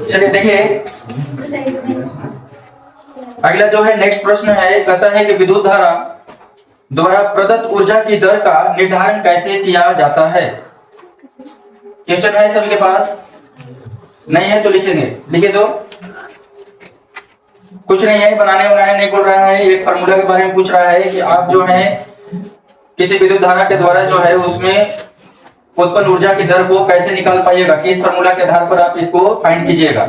चलिए देखिए अगला जो है नेक्स्ट प्रश्न है, कहता है कि विद्युत धारा द्वारा प्रदत्त ऊर्जा की दर का निर्धारण कैसे किया जाता है। क्वेश्चन है सभी के पास, नहीं है तो लिखेंगे, लिखे तो कुछ नहीं है, बनाने नहीं बोल रहा है, एक फार्मूला के बारे में पूछ रहा है कि आप जो है किसी विद्युत धारा के द्वारा जो है उसमें उत्पन्न ऊर्जा की दर को कैसे निकाल पाइएगा, किस फार्मूला के आधार पर आप इसको फाइंड कीजिएगा।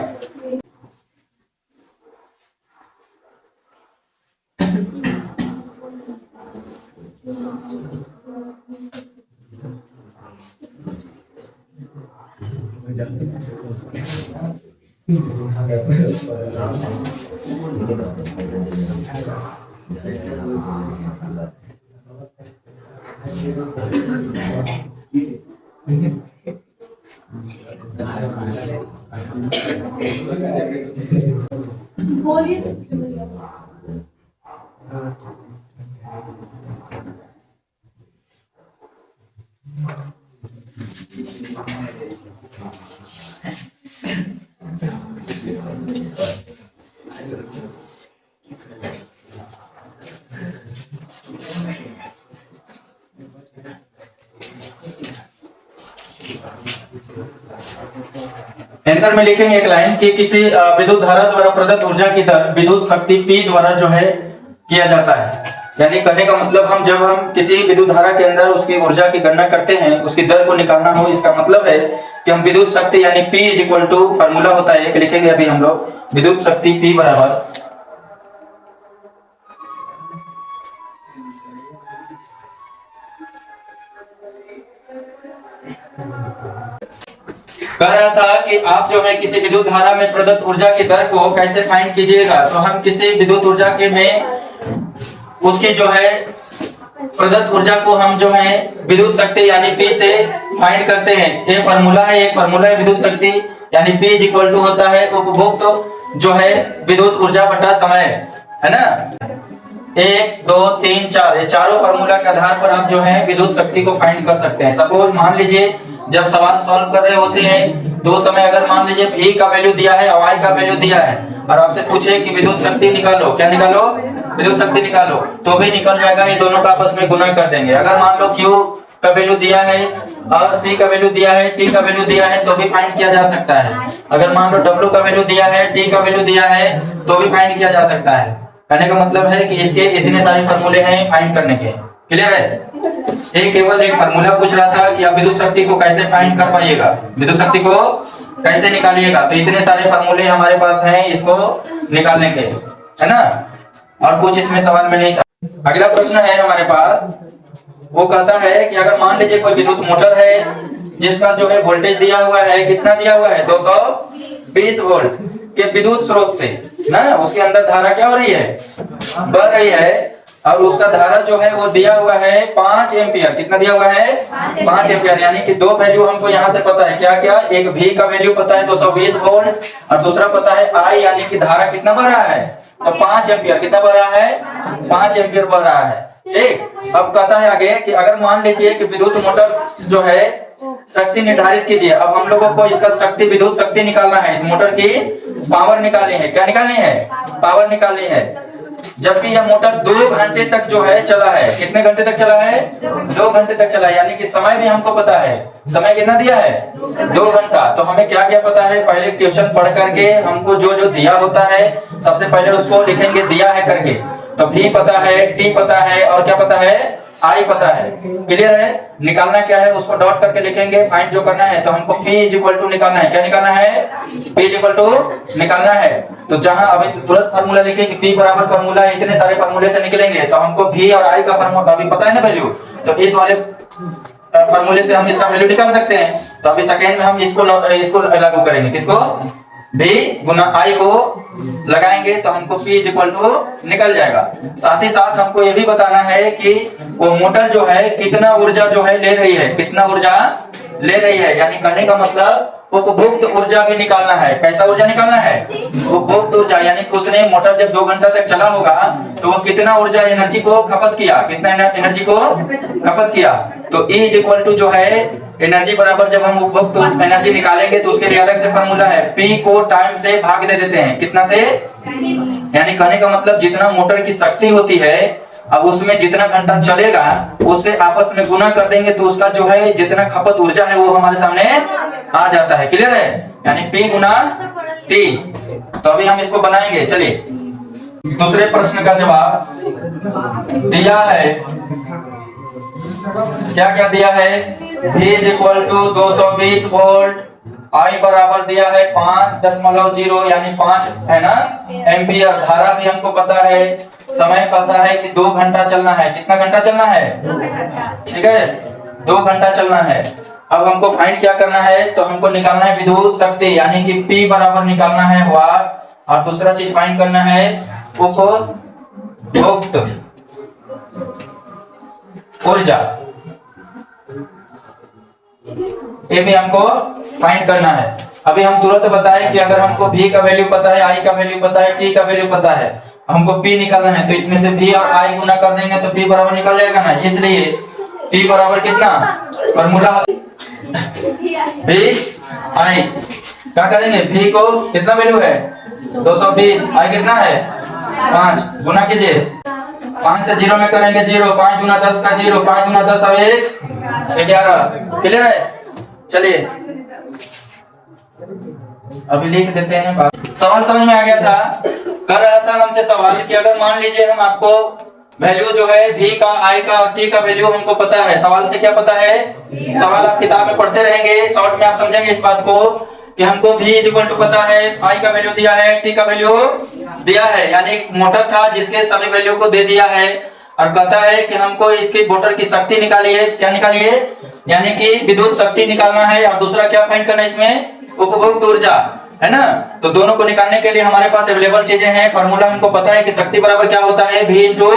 आंसर में लिखेंगे एक लाइन कि किसी विद्युत धारा द्वारा प्रदत्त ऊर्जा की दर विद्युत शक्ति P द्वारा जो है किया जाता है। यानी कहने का मतलब जब हम किसी विद्युत धारा के अंदर उसकी ऊर्जा की गणना करते हैं, उसकी दर को निकालना हो, इसका मतलब है कि हम विद्युत शक्ति यानी P is equal to formula होता है, एक लिखेंगे अभी हम लोग, विद्युत शक्ति P बराबर कह रहा था कि आप जो है किसी विद्युत धारा में प्रदत्त ऊर्जा की दर को कैसे फाइंड कीजिएगा। तो हम किसी विद्युत ऊर्जा के में उसकी जो है प्रदत्त ऊर्जा को हम जो है विद्युत शक्ति यानी P से फाइंड करते हैं। एक फार्मूला है विद्युत शक्ति यानी P इज इक्वल टू होता है उपभोक्त जो है विद्युत ऊर्जा बटा समय, है ना। 1 2 3 4 ये चारों फार्मूला के आधार पर आप जो है विद्युत शक्ति को फाइंड कर सकते हैं। सपोज मान लीजिए जब सवाल सॉल्व कर रहे होते हैं दो समय, अगर मान लीजिए V का वैल्यू दिया है और I का वैल्यू दिया है और आपसे पूछे कि विद्युत शक्ति निकालो, क्या निकालो, विद्युत शक्ति निकालो, तो भी निकल जाएगा। ये दोनों का आपस में गुणा कर देंगे। अगर मान लो Q का वैल्यू दिया है और C का वैल्यू दिया है, T का वैल्यू दिया है, तो भी फाइंड किया जा सकता है। अगर मान लो W का वैल्यू दिया है, T का वैल्यू दिया है, तो भी फाइंड किया जा सकता है। कहने का मतलब है कि इसके इतने सारे फॉर्मूले हैं फाइंड करने के। क्लियर है? ये केवल एक फार्मूला पूछ रहा था कि आप विद्युत शक्ति को कैसे फाइंड कर पाइएगा, विद्युत शक्ति को कैसे निकालिएगा। तो इतने सारे फार्मूले हमारे पास हैं इसको निकालने के, है ना। और कुछ इसमें सवाल में नहीं था। अगला प्रश्न है हमारे पास, वो कहता है कि अगर मान लीजिए कोई विद्युत मोटर है जिसका जो है वोल्टेज दिया हुआ है, कितना दिया हुआ है, 220 वोल्ट के विद्युत स्रोत से ना, उसके अंदर धारा क्या हो रही है, बढ़ रही है, और उसका धारा जो है वो दिया हुआ है 5 एम्पियर। कितना दिया हुआ है, 5 एम्पियर। यानी कि दो वैल्यू हमको यहाँ से पता है, क्या क्या, एक V का वैल्यू पता है 220 वोल्ट और दूसरा पता है I यानी कि धारा कितना बढ़ रहा है, तो 5 एम्पियर। कितना बढ़ रहा है, 5 एम्पियर बढ़ रहा है। ठीक, अब कहता है आगे कि अगर मान लीजिए कि विद्युत मोटर जो है शक्ति निर्धारित कीजिए। अब हम लोगों को इसका शक्ति, विद्युत शक्ति निकालना है, इस मोटर की पावर निकालनी है। क्या निकालनी है, पावर निकालनी है। जबकि यह मोटर 2 घंटे तक जो है चला है, कितने घंटे तक चला है, 2 घंटे तक चला है। यानी कि समय भी हमको पता है, समय कितना दिया है, 2 घंटा। तो हमें क्या क्या पता है, पहले क्वेश्चन पढ़ करके हमको जो जो दिया होता है सबसे पहले उसको लिखेंगे दिया है करके। तो V पता है, T पता है और क्या पता है, I पता है। क्लियर है? निकालना क्या है उसको डॉट करके लिखेंगे। फाइंड जो करना है तो हमको P इज इक्वल टू निकालना है। क्या निकालना है, P इज इक्वल टू निकालना है। तो जहां अभी तुरंत फार्मूला लिखेंगे P बराबर फार्मूला, इतने सारे फार्मूले से निकलेंगे तो हमको V और I का फार्मूला अभी पता है ना वैल्यू, तो इस वाले फार्मूले से हम इसका वैल्यू निकाल सकते हैं। तो अभी सेकंड में हम इसको लागू करेंगे, किसको, V गुना I को लगाएंगे तो हमको P इज इक्वल टू निकल जाएगा। साथ ही साथ हमको ये भी बताना है कि वो मोटर जो है कितना ऊर्जा जो है ले रही है, कितना ऊर्जा ले रही है, यानी कहने का मतलब उपभोक्त ऊर्जा भी निकालना है। कैसा ऊर्जा निकालना है? उपभोक्त ऊर्जा, यानी कि उसने मोटर जब 2 घंटा तक चला होगा तो वो कितना ऊर्जा एनर्जी को खपत किया, कितना एनर्जी को खपत किया। तो E इज इक्वल टू जो है एनर्जी बराबर, जब हम उपभोक्त एनर्जी निकालेंगे तो उसके लिए अलग से फॉर्मूला है, P को टाइम से भाग दे देते हैं। कितना से? यानी कहने का मतलब जितना मोटर की शक्ति होती है, अब उसमें जितना घंटा चलेगा उससे आपस में गुना कर देंगे तो उसका जो है जितना खपत ऊर्जा है वो हमारे सामने आ जाता है। क्लियर है? यानी P गुना T। तो अभी हम इसको बनाएंगे। चलिए दूसरे प्रश्न का जवाब दिया है, क्या क्या दिया है? V is equal to 220 volt, I बराबर दिया है 5.0 यानी 5 है ना एम्पियर। धारा भी हमको पता है, समय पता है कि 2 घंटा चलना है। कितना घंटा चलना है? 2 घंटा। ठीक है, 2 घंटा चलना है। अब हमको फाइंड क्या करना है? तो हमको निकालना है विद्युत शक्ति, यानी कि P बराबर निकालना है वाट, और दूसरा चीज फाइंड करना है उपभोक्त ऊर्जा। ये भी हमको फाइंड करना है। अभी हम तुरंत बताएं कि अगर हमको V का वैल्यू पता है, I का वैल्यू पता है, T का वैल्यू पता है, हमको P निकालना है, तो इसमें से V और I गुना कर देंगे तो P बराबर निकल जाएगा ना। इसलिए P बराबर कितना फॉर्मूला V I, क्या करेंगे? V को कितना वैल्यू है 220, I कितना है 5, गुना कीजिए 5 से 0 में करेंगे 0, 5 गुना 10 का 0, 5 गुना 10 और 1 11। क्लियर है? चलिए अभी लिख देते हैं बात। सवाल समझ में आ गया था? कर रहा था हमसे सवाल कि अगर मान लीजिए हम आपको वैल्यू जो है V का, I का और T का वैल्यू हमको पता है। सवाल से क्या पता है? सवाल आप किताब में पढ़ते रहेंगे, शॉर्ट में आप समझेंगे इस बात को कि हमको V इज इक्वल टू पता है, I का वैल्यू दिया है, T का वैल्यू दिया है, यानी एक मोटर था जिसके सभी वैल्यू को दे दिया है और कहता है कि हमको इसकी मोटर की शक्ति निकालिए। क्या निकालिए? यानी कि विद्युत शक्ति निकालना है, और दूसरा क्या फाइंड करना है इसमें? उपभोक्त ऊर्जा, है ना। तो दोनों को निकालने के लिए हमारे पास अवेलेबल चीजें हैं। फॉर्मूला हमको पता है कि शक्ति बराबर क्या होता है? V इंटू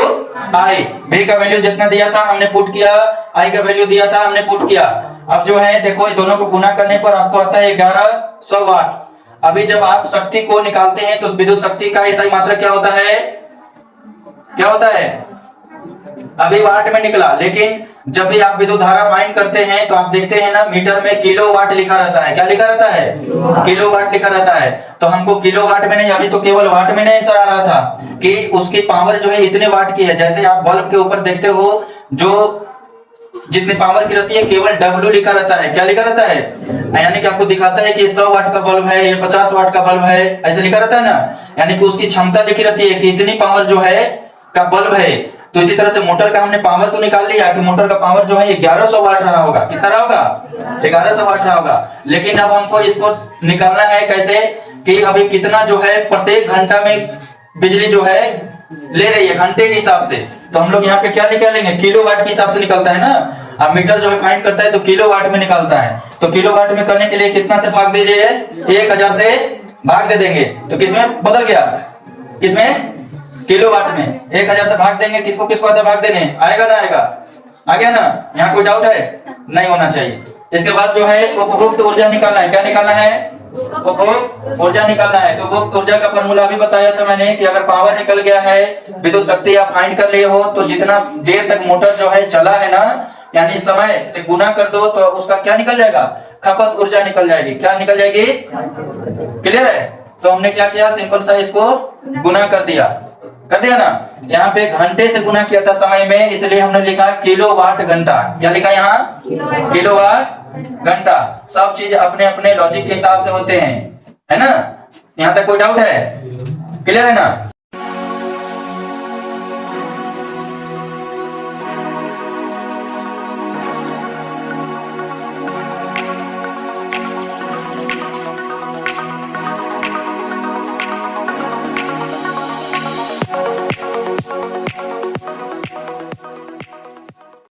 आई। V का वैल्यू जितना दिया था हमने पुट किया, I का वैल्यू दिया था हमने पुट किया। अब जो है देखो, दोनों को गुना करने पर आपको आता है 1100 वाट। अभी जब आप शक्ति को निकालते हैं तो विद्युत शक्ति का ऐसा ही मात्रा क्या होता है? क्या होता है? अभी वाट में निकला, लेकिन जब भी आप विद्युत धारा फाइंड करते हैं तो आप देखते हैं ना मीटर में किलोवाट लिखा रहता है। क्या लिखा रहता है? किलोवाट लिखा रहता है। तो हमको किलोवाट में नहीं, अभी तो केवल वाट में नहीं आंसर आ रहा था कि उसकी पावर जो है इतने वाट की है। जैसे आप बल्ब के ऊपर देखते हो जो जितने पावर की रहती है केवल W लिखा रहता है। क्या लिखा रहता है? यानी कि आपको दिखाता है कि 100 वाट का बल्ब है, ये 50 वाट का बल्ब है, ऐसे लिखा रहता है ना। यानी कि उसकी क्षमता लिखी रहती है कि इतनी पावर जो है का बल्ब है। तो इसी तरह से मोटर का हमने पावर तो निकाल लिया कि मोटर का पावर जो है 1100 वाट रहा होगा। कितना रहा होगा? 1100 वाट रहा होगा। लेकिन अब हमको इसको निकालना है कैसे कि अभी कितना जो है प्रत्येक घंटा में बिजली जो है ले रही है घंटे के हिसाब से। तो हम लोग यहाँ पे क्या निकालेंगे? किलोवाट के हिसाब से निकलता है ना। अब मीटर जो है फाइंड करता है तो किलोवाट में निकालता है। तो किलोवाट में करने के लिए कितना से भाग दे दिए? 1000 से भाग दे देंगे। तो किसमें बदल गया? किसमें? किलोवाट में 1000 से भाग देंगे। किसको किसको आता है भाग देने? आएगा ना? आएगा? आ गया ना? यहाँ कोई डाउट है? नहीं होना चाहिए। इसके बाद जो है उपभोक्त ऊर्जा निकालना है। क्या निकालना है? उपभोक्त ऊर्जा निकालना है। तो उपभोक्त ऊर्जा का फॉर्मूला भी बताया था मैंने कि अगर पावर निकल गया है, विद्युत शक्ति आप फाइंड कर लिए हो, तो जितना देर तक मोटर जो है चला है ना, यानी समय से गुना कर दो तो उसका क्या निकल जाएगा? खपत ऊर्जा निकल जाएगी। क्या निकल जाएगी? क्लियर है? तो हमने क्या किया? सिंपल सा इसको गुना कर दिया ना। यहाँ पे घंटे से गुना किया था समय में, इसलिए हमने लिखा किलोवाट घंटा। क्या लिखा यहाँ? किलोवाट घंटा। सब चीज अपने अपने लॉजिक के हिसाब से होते हैं, है ना। यहाँ तक कोई डाउट है? क्लियर है ना?